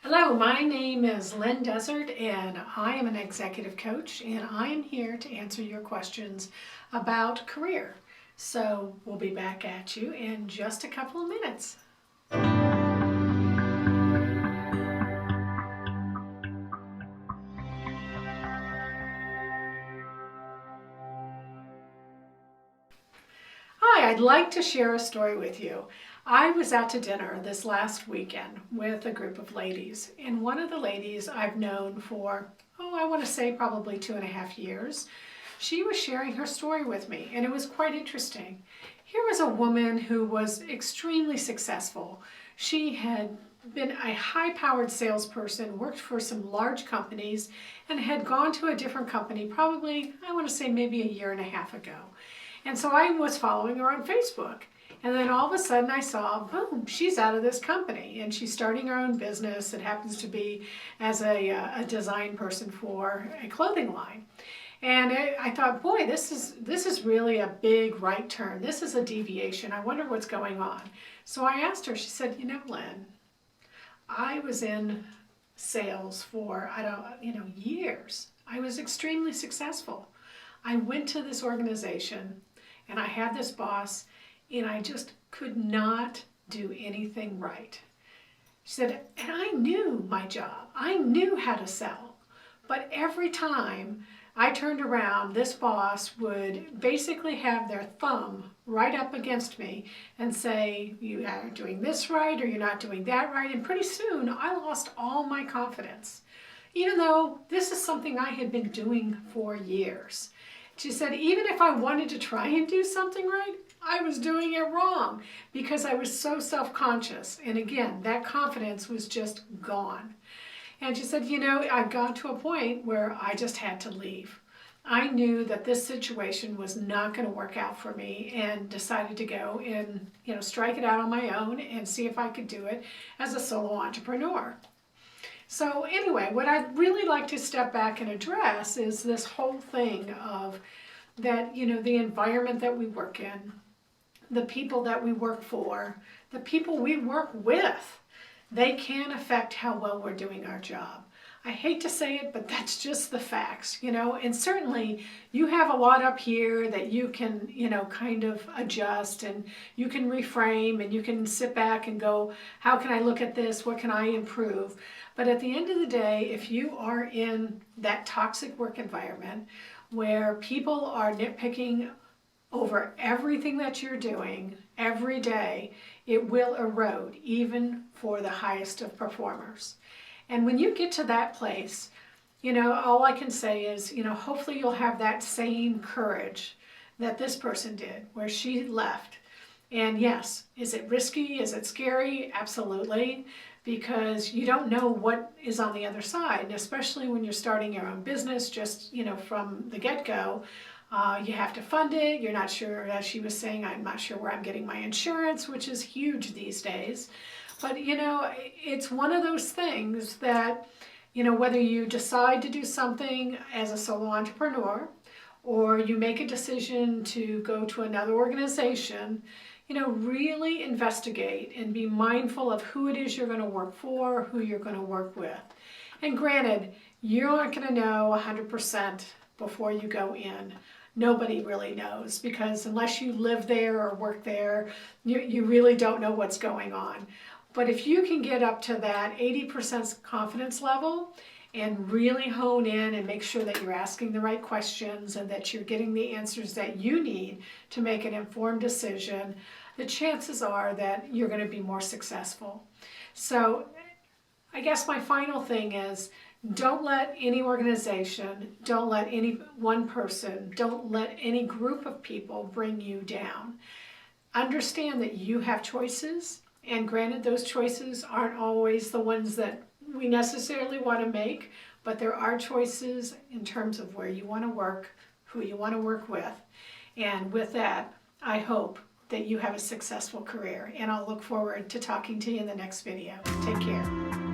Hello, my name is Lynn Dessert and I am an executive coach and I am here to answer your questions about career. So we'll be back at you in just a couple of minutes. Hi, I'd like to share a story with you. I was out to dinner this last weekend with a group of ladies, and one of the ladies I've known for, I want to say probably 2.5 years. She was sharing her story with me, and it was quite interesting. Here was a woman who was extremely successful. She had been a high-powered salesperson, worked for some large companies, and had gone to a different company probably, I want to say maybe 1.5 years ago. And so I was following her on Facebook. And then all of a sudden I saw, boom, she's out of this company and she's starting her own business. It happens to be as a design person for a clothing line. And I thought, boy, this is really a big right turn. This is a deviation. I wonder what's going on. So I asked her, she said, Lynn, I was in sales for, years. I was extremely successful. I went to this organization and I had this boss and I just could not do anything right. She said, and I knew my job. I knew how to sell. But every time I turned around, this boss would basically have their thumb right up against me and say, you are doing this right or you're not doing that right. And pretty soon I lost all my confidence, even though this is something I had been doing for years. She said, even if I wanted to try and do something right, I was doing it wrong because I was so self-conscious. And again, that confidence was just gone. And she said, I got to a point where I just had to leave. I knew that this situation was not going to work out for me and decided to go and, strike it out on my own and see if I could do it as a solo entrepreneur. So anyway, what I'd really like to step back and address is this whole thing of that, the environment that we work in, the people that we work for, the people we work with, they can affect how well we're doing our job. I hate to say it, but that's just the facts, and certainly you have a lot up here that you can, kind of adjust and you can reframe and you can sit back and go, how can I look at this? What can I improve? But at the end of the day, if you are in that toxic work environment where people are nitpicking over everything that you're doing every day, it will erode even for the highest of performers. And when you get to that place, all I can say is, hopefully you'll have that same courage that this person did, where she left. And yes, is it risky? Is it scary? Absolutely, because you don't know what is on the other side, and especially when you're starting your own business, just, from the get-go. You have to fund it. You're not sure, as she was saying, I'm not sure where I'm getting my insurance, which is huge these days. But, it's one of those things that, whether you decide to do something as a solo entrepreneur or you make a decision to go to another organization, really investigate and be mindful of who it is you're going to work for, who you're going to work with. And granted, you're not going to know 100% before you go in. Nobody really knows, because unless you live there or work there, you really don't know what's going on. But if you can get up to that 80% confidence level and really hone in and make sure that you're asking the right questions and that you're getting the answers that you need to make an informed decision, the chances are that you're going to be more successful. So I guess my final thing is, don't let any organization, don't let any one person, don't let any group of people bring you down. Understand that you have choices, and granted, those choices aren't always the ones that we necessarily want to make, but there are choices in terms of where you want to work, who you want to work with. And with that, I hope that you have a successful career, and I'll look forward to talking to you in the next video. Take care.